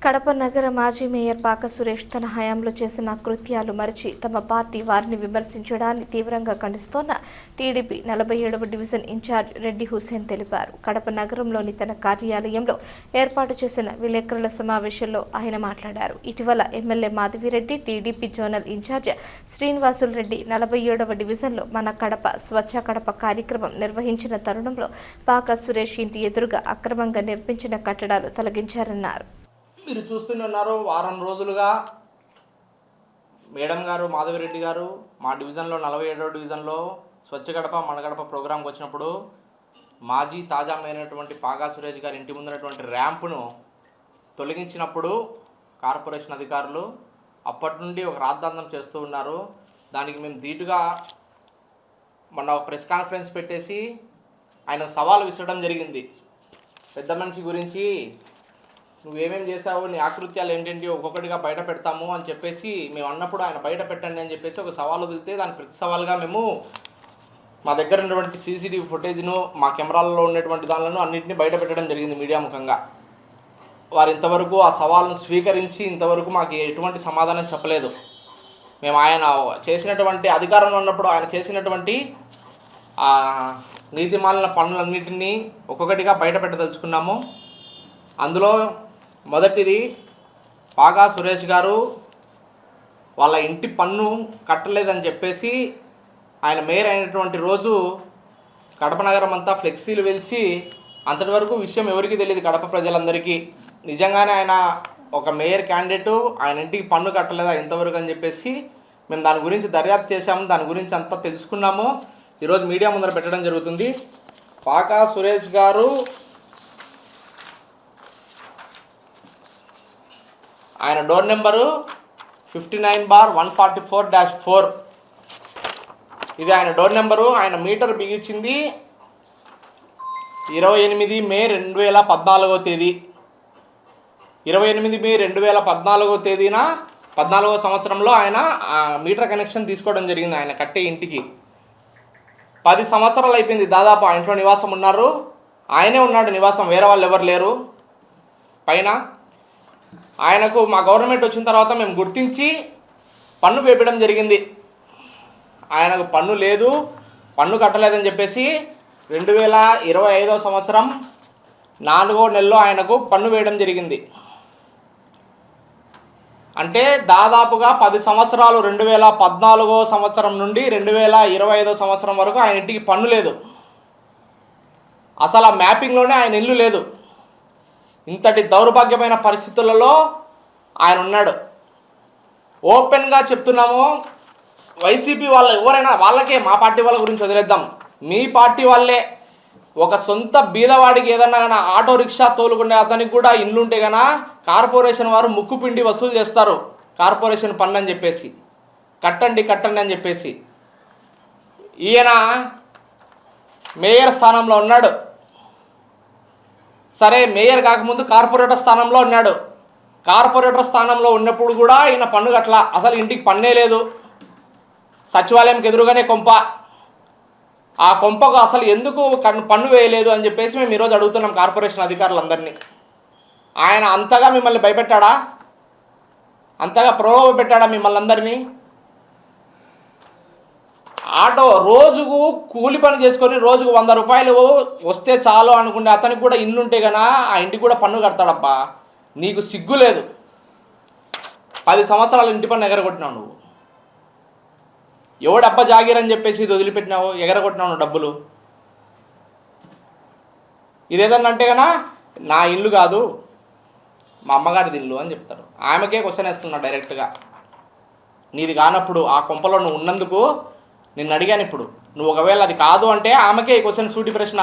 కడప నగర మాజీ మేయర్ పాక సురేష్ తన హయాంలో చేసిన కృత్యాలు మరిచి తమ పార్టీ వారిని విమర్శించడాన్ని తీవ్రంగా ఖండిస్తోన్న టీడీపీ 47వ డివిజన్ ఇన్ఛార్జ్ రెడ్డి హుసేన్ తెలిపారు. కడప నగరంలోని తన కార్యాలయంలో ఏర్పాటు చేసిన విలేకరుల సమావేశంలో ఆయన మాట్లాడారు. ఇటీవల MLA Madhavi Reddy, TDP zonal in charge Srinivasulu Reddy 47వ డివిజన్లో మన కడప స్వచ్ఛ కడప కార్యక్రమం నిర్వహించిన తరుణంలో పాక సురేష్ ఇంటి ఎదురుగా అక్రమంగా నిర్మించిన కట్టడాలు తొలగించారన్నారు. మీరు చూస్తున్నారు, వారం రోజులుగా మేడం గారు మాధవిరెడ్డి గారు మా డివిజన్లో 47వ డివిజన్లో స్వచ్ఛ గడప మన గడప ప్రోగ్రాంకి వచ్చినప్పుడు మాజీ తాజా అయినటువంటి పాగా సురేష్ గారి ఇంటి ముందున్నటువంటి ర్యాంపును తొలగించినప్పుడు కార్పొరేషన్ అధికారులు అప్పటి నుండి ఒక రాద్ధాంతం చేస్తూ ఉన్నారు. దానికి మేము ధీటుగా మొన్న ప్రెస్ కాన్ఫరెన్స్ పెట్టేసి ఆయన సవాలు విసరడం జరిగింది. పెద్ద మనిషి గురించి నువ్వేమేం చేసావు, నీ ఆకృత్యాలు ఏంటంటే ఒక్కొక్కటిగా బయట పెడతాము అని చెప్పేసి మేము అన్నప్పుడు ఆయన బయట పెట్టండి అని చెప్పేసి ఒక సవాల్ వదిలితే దాని ప్రతి సవాల్గా మేము మా దగ్గర ఉన్నటువంటి సీసీటీవీ ఫుటేజ్ను మా కెమెరాలలో ఉన్నటువంటి దానిలను అన్నింటినీ బయట పెట్టడం జరిగింది మీడియా ముఖంగా. వారు ఇంతవరకు ఆ సవాల్ను స్వీకరించి ఇంతవరకు మాకు ఎటువంటి సమాధానం చెప్పలేదు. మేము ఆయన చేసినటువంటి అధికారంలో ఉన్నప్పుడు ఆయన చేసినటువంటి నీతిమాలిన పనులన్నింటినీ ఒక్కొక్కటిగా బయట పెట్టదలుచుకున్నాము. అందులో మొదటిది పాగా సురేష్ గారు వాళ్ళ ఇంటి పన్ను కట్టలేదని చెప్పేసి ఆయన మేయర్ అయినటువంటి రోజు కడప నగరం అంతా ఫ్లెక్సీలు వెలిసి అంతటి వరకు విషయం ఎవరికి తెలియదు కడప ప్రజలందరికీ. నిజంగానే ఆయన ఒక మేయర్ క్యాండిడేటు ఆయన ఇంటికి పన్ను కట్టలేదా ఎంతవరకు అని చెప్పేసి మేము దాని గురించి దర్యాప్తు చేశాము, దాని గురించి అంతా తెలుసుకున్నాము. ఈరోజు మీడియా ముందర పెట్టడం జరుగుతుంది. పాగా సురేష్ గారు ఆయన డోర్ నెంబరు 59/144-4. ఇది ఆయన డోర్ నెంబరు. ఆయన మీటర్ బిగించింది 28 మే 2014వ తేదీ. 28 మే 2014వ తేదీన 14వ సంవత్సరంలో ఆయన మీటర్ కనెక్షన్ తీసుకోవడం జరిగింది. ఆయన కట్టే ఇంటికి 10 సంవత్సరాలు అయిపోయింది దాదాపు ఆ ఇంట్లో నివాసం ఉన్నారు. ఆయనే ఉన్నాడు నివాసం, వేరే వాళ్ళు ఎవరు లేరు. పైన ఆయనకు మా గవర్నమెంట్ వచ్చిన తర్వాత మేము గుర్తించి పన్ను వేపడం జరిగింది. ఆయనకు పన్ను లేదు, పన్ను కట్టలేదని చెప్పేసి 2025వ సంవత్సరం 4వ నెలలో ఆయనకు పన్ను వేయడం జరిగింది. అంటే దాదాపుగా 10 సంవత్సరాలు 2014వ సంవత్సరం నుండి 2025వ సంవత్సరం వరకు ఆయన ఇంటికి పన్ను లేదు. అసలు ఆ మ్యాపింగ్లోనే ఆయన ఇల్లు లేదు. ఇంతటి దౌర్భాగ్యమైన పరిస్థితులలో ఆయన ఉన్నాడు. ఓపెన్గా చెప్తున్నాము, వైసీపీ వాళ్ళు ఎవరైనా వాళ్ళకే, మా పార్టీ వాళ్ళ గురించి వదిలేద్దాం, మీ పార్టీ వాళ్ళే ఒక సొంత బీదవాడికి ఏదన్నా కానీ ఆటో రిక్షా తోలుకునే అతనికి కూడా ఇల్లు ఉంటే కన్నా కార్పొరేషన్ వారు ముక్కుపిండి వసూలు చేస్తారు. కార్పొరేషన్ పన్ను అని చెప్పేసి కట్టండి అని చెప్పేసి. ఈయన మేయర్ స్థానంలో ఉన్నాడు. సరే, మేయర్ కాకముందు కార్పొరేటర్ స్థానంలో ఉన్నాడు. కార్పొరేటర్ స్థానంలో ఉన్నప్పుడు కూడా ఈయన పన్ను కట్టలా. అసలు ఇంటికి పన్నే లేదు. సచివాలయంకి ఎదురుగానే కొంప. ఆ కొంపకు అసలు ఎందుకు పన్ను వేయలేదు అని చెప్పేసి మేము ఈరోజు అడుగుతున్నాం కార్పొరేషన్ అధికారులందరినీ. ఆయన అంతగా మిమ్మల్ని భయపెట్టాడా? అంతగా ప్రలోభ పెట్టాడా మిమ్మల్ని అందరినీ? ఆటో రోజుకు కూలి పని చేసుకొని రోజుకు 100 రూపాయలు వస్తే చాలు అనుకుంటే అతనికి కూడా ఇల్లు ఉంటే కన్నా ఆ ఇంటికి కూడా పన్ను కడతాడబ్బా. నీకు సిగ్గు లేదు. 10 సంవత్సరాలు ఇంటి పన్ను ఎగరగొట్టినావు నువ్వు. ఎవడబ్బా జాగీరని చెప్పేసి ఇది వదిలిపెట్టినావు, ఎగరగొట్టినావు నువ్వు డబ్బులు. ఇదేదన్నా అంటే కన్నా నా ఇల్లు కాదు, మా అమ్మగారిది ఇల్లు అని చెప్తారు. ఆమెకే క్వశ్చన్ వేస్తున్నావు డైరెక్ట్గా. నీది కానప్పుడు ఆ కొంపలో నువ్వు ఉన్నందుకు నిన్ను అడిగాను. ఇప్పుడు నువ్వు ఒకవేళ అది కాదు అంటే ఆమెకే ఈ క్వశ్చన్ సూటి ప్రశ్న.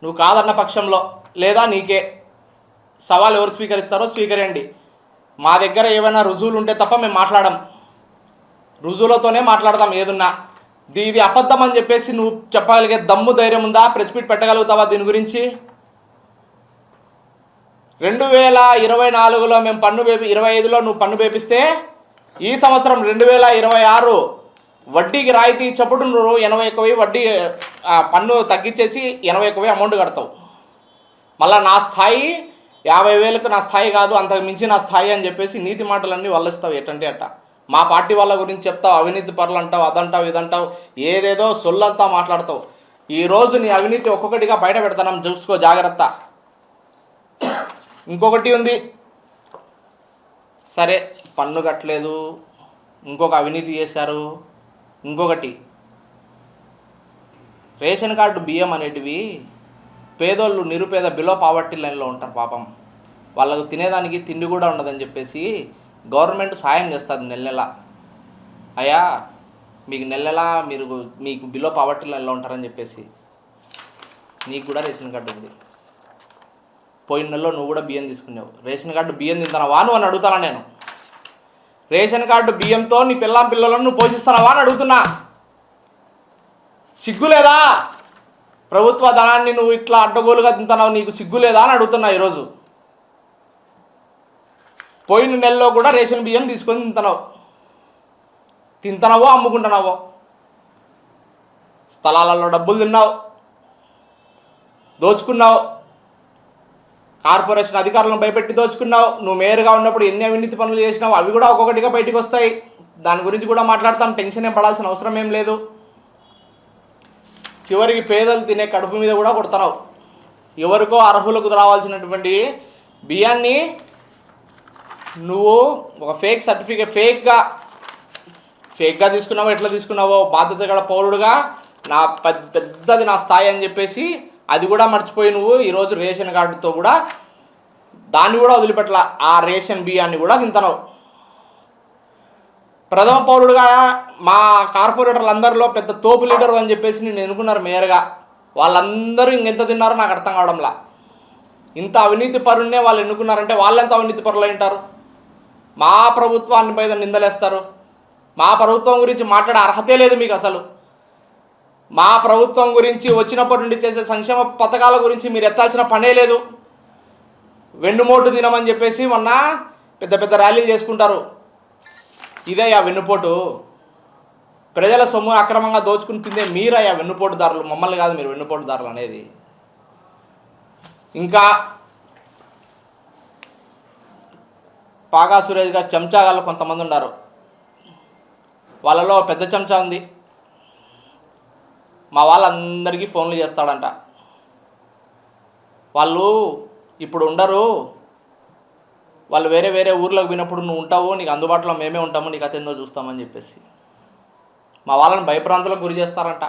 నువ్వు కాదన్న పక్షంలో లేదా నీకే సవాల్ ఎవరు స్వీకరిస్తారో స్వీకరించండి. మా దగ్గర ఏమైనా రుజువులు ఉంటే తప్ప మేము మాట్లాడడం, రుజువులతోనే మాట్లాడతాం ఏదున్నా. ఇది అబద్ధం అని చెప్పేసి నువ్వు చెప్పగలిగే దమ్ము ధైర్యం ఉందా? ప్రెస్ మీట్ పెట్టగలుగుతావా దీని గురించి? 2024లో మేము పన్ను 25లో నువ్వు పన్ను వేపిస్తే ఈ సంవత్సరం 2026 వడ్డీకి రాయితీ ఇచ్చేప్పుడు నువ్వు 81,000 వడ్డీ పన్ను తగ్గించేసి 81,000 అమౌంట్ కడతావు. మళ్ళీ నా స్థాయి 50,000కు నా స్థాయి కాదు, అంతకు మించి నా స్థాయి అని చెప్పేసి నీతి మాటలన్నీ వల్లిస్తావు ఎట్టంటే అట్ట. మా పార్టీ వాళ్ళ గురించి చెప్తావు, అవినీతి పరులు అంటావు, అదంటావు ఇదంటావు, ఏదేదో సొల్లంతా మాట్లాడతావు. ఈరోజు నీ అవినీతి ఒక్కొక్కటిగా బయట పెడతాం, చూసుకో జాగ్రత్త. ఇంకొకటి ఉంది, సరే పన్ను కట్టలేదు, ఇంకొక అవినీతి చేశారు. ఇంకొకటి, రేషన్ కార్డు బియ్యం అనేటివి పేదోళ్ళు నిరుపేద బిలో పావర్టీ లైన్లో ఉంటారు పాపం, వాళ్ళకు తినేదానికి తిండి కూడా ఉండదని చెప్పేసి గవర్నమెంట్ సాయం చేస్తుంది నెల నెల. అయ్యా మీకు నెల నెల మీకు బిలో పావర్టీ లైన్లో ఉంటారని చెప్పేసి నీకు కూడా రేషన్ కార్డు ఉంది. పోయిన నెలలో నువ్వు కూడా బియ్యం తీసుకున్నావు, రేషన్ కార్డు బియ్యం తింటున్నావా నువ్వు అని అడుగుతానా నేను? రేషన్ కార్డు బియ్యంతో నీ పిల్లలను నువ్వు పోషిస్తున్నావా అని అడుగుతున్నా. సిగ్గు లేదా? ప్రభుత్వ ధనాన్ని నువ్వు ఇట్లా అడ్డగోలుగా తింటున్నావు, నీకు సిగ్గు లేదా అని అడుగుతున్నా ఈరోజు. పోయిన నెలలో కూడా రేషన్ బియ్యం తీసుకొని తింటున్నావో అమ్ముకుంటున్నావో, స్థలాలలో డబ్బులు తిన్నావు, దోచుకున్నావు, కార్పొరేషన్ అధికారులను భయపెట్టి దోచుకున్నావు. నువ్వు మేయర్గా ఉన్నప్పుడు ఎన్ని అవినీతి పనులు చేసినావు, అవి కూడా ఒక్కొక్కటిగా బయటకు వస్తాయి. దాని గురించి కూడా మాట్లాడతాం, టెన్షన్ ఏం పడాల్సిన అవసరం ఏం లేదు. చివరికి పేదలు తినే కడుపు మీద కూడా కొడుతున్నావు. ఎవరికో అర్హులకు రావాల్సినటువంటి బియ్యాన్ని నువ్వు ఒక ఫేక్ సర్టిఫికేట్ ఫేక్గా తీసుకున్నావో, ఎట్లా తీసుకున్నావో, బాధ్యత గల పౌరుడుగా నా పెద్దది నా స్థాయి అని చెప్పేసి అది కూడా మర్చిపోయి నువ్వు ఈరోజు రేషన్ కార్డుతో కూడా దాన్ని కూడా వదిలిపెట్టాల, ఆ రేషన్ బియ్యాన్ని కూడా తింటున్నావు. ప్రథమ పౌరుడుగా మా కార్పొరేటర్లు అందరిలో పెద్ద తోపు లీడరు అని చెప్పేసి నేను ఎన్నుకున్నారు మేయర్గా. వాళ్ళందరూ ఇంకెంత తిన్నారో నాకు అర్థం కావడంలా. ఇంత అవినీతి పరున్నే వాళ్ళు ఎన్నుకున్నారంటే వాళ్ళెంత అవినీతి పరులు ఉంటారు? మా ప్రభుత్వాన్ని పైన నిందలేస్తారు. మా ప్రభుత్వం గురించి మాట్లాడే అర్హతే లేదు మీకు అసలు. మా ప్రభుత్వం గురించి వచ్చినప్పటి నుండి చేసే సంక్షేమ పథకాల గురించి మీరు ఎత్తాల్సిన పనే లేదు. వెన్నుమోటు దినమని చెప్పేసి మొన్న పెద్ద పెద్ద ర్యాలీలు చేసుకుంటారు. ఇదే ఆ వెన్నుపోటు, ప్రజల సొమ్ము అక్రమంగా దోచుకుని తిందే మీరయ్యా వెన్నుపోటుదారులు, మమ్మల్ని కాదు మీరు వెన్నుపోటుదారులు అనేది. ఇంకా పాగా సురేష్ గారు చెంచాగాళ్ళు కొంతమంది ఉన్నారు, వాళ్ళలో పెద్ద చెంచా ఉంది. మా వాళ్ళందరికీ ఫోన్లు చేస్తాడంట. వాళ్ళు ఇప్పుడు ఉండరు, వాళ్ళు వేరే వేరే ఊర్లోకి పోయినప్పుడు నువ్వు ఉంటావు, నీకు అందుబాటులో మేమే ఉంటాము, నీకు అతేందో చూస్తామని చెప్పేసి మా వాళ్ళని భయప్రాంతులకు గురి చేస్తారంట.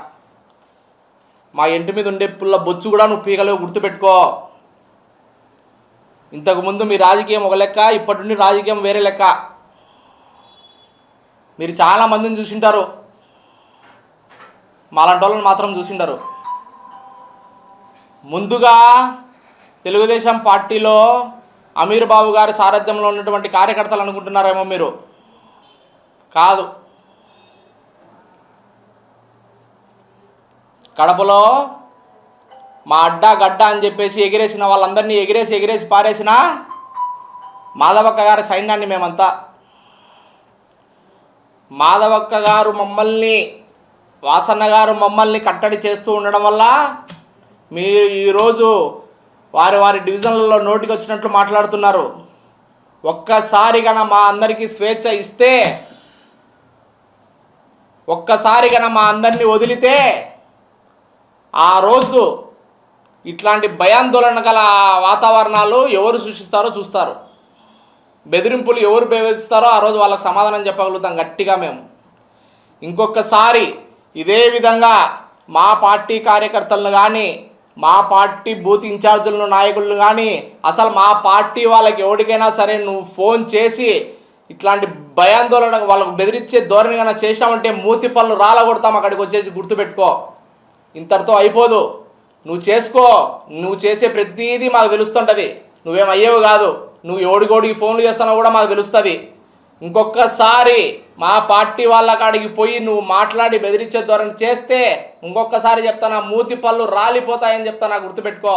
మా ఇంటి మీద ఉండే పుల్ల బొచ్చు కూడా నువ్వు పీకలేవు, గుర్తుపెట్టుకో. ఇంతకుముందు మీ రాజకీయం ఒక లెక్క, ఇప్పటి నుండి రాజకీయం వేరే లెక్క. మీరు చాలామందిని చూసింటారు, మాలాంటి వాళ్ళని మాత్రం చూసింటారు. ముందుగా తెలుగుదేశం పార్టీలో అమీర్ బాబు గారి సారథ్యంలో ఉన్నటువంటి కార్యకర్తలు అనుకుంటున్నారేమో మీరు, కాదు. కడపలో మా అడ్డా గడ్డ అని చెప్పేసి ఎగిరేసిన వాళ్ళందరినీ ఎగిరేసి పారేసిన మాధవక్క గారి సైన్యాన్ని మేమంతా. మాధవక్క గారు మమ్మల్ని, వాసన్న గారు మమ్మల్ని కట్టడి చేస్తూ ఉండడం వల్ల మీరు ఈరోజు వారి డివిజన్లలో నోటికి వచ్చినట్లు మాట్లాడుతున్నారు. ఒక్కసారిగా మా అందరికీ స్వేచ్ఛ ఇస్తే, ఒక్కసారిగా మా అందరినీ వదిలితే ఆ రోజు ఇట్లాంటి భయాందోళన గల వాతావరణాలు ఎవరు సృష్టిస్తారో చూస్తారు. బెదిరింపులు ఎవరు బెదిరిస్తారో ఆ రోజు వాళ్ళకి సమాధానం చెప్పగలుగుతాం గట్టిగా మేము. ఇంకొకసారి ఇదే విధంగా మా పార్టీ కార్యకర్తలను కానీ, మా పార్టీ బూత్ ఇన్ఛార్జీలను, నాయకులను కానీ, అసలు మా పార్టీ వాళ్ళకి ఎవరికైనా సరే నువ్వు ఫోన్ చేసి ఇట్లాంటి భయాందోళన వాళ్ళకు బెదిరించే ధోరణి కన్నా చేసామంటే మూతి పళ్ళు రాలగొడతాం అక్కడికి వచ్చేసి, గుర్తుపెట్టుకో. ఇంతటితో అయిపోదు, నువ్వు చేసుకో. నువ్వు చేసే ప్రతిదీ మాకు తెలుస్తుంటుంది, నువ్వేం అయ్యేవి కాదు. నువ్వు ఎవడికోడికి ఫోన్లు చేస్తున్నావు కూడా మాకు తెలుస్తుంది. ఇంకొకసారి మా పార్టీ వాళ్ళ కాడికి పోయి నువ్వు మాట్లాడి బెదిరించే ధోరణి చేస్తే ఇంకొకసారి చెప్తానా, మూతి పళ్ళు రాలిపోతాయని చెప్తానా, గుర్తుపెట్టుకో.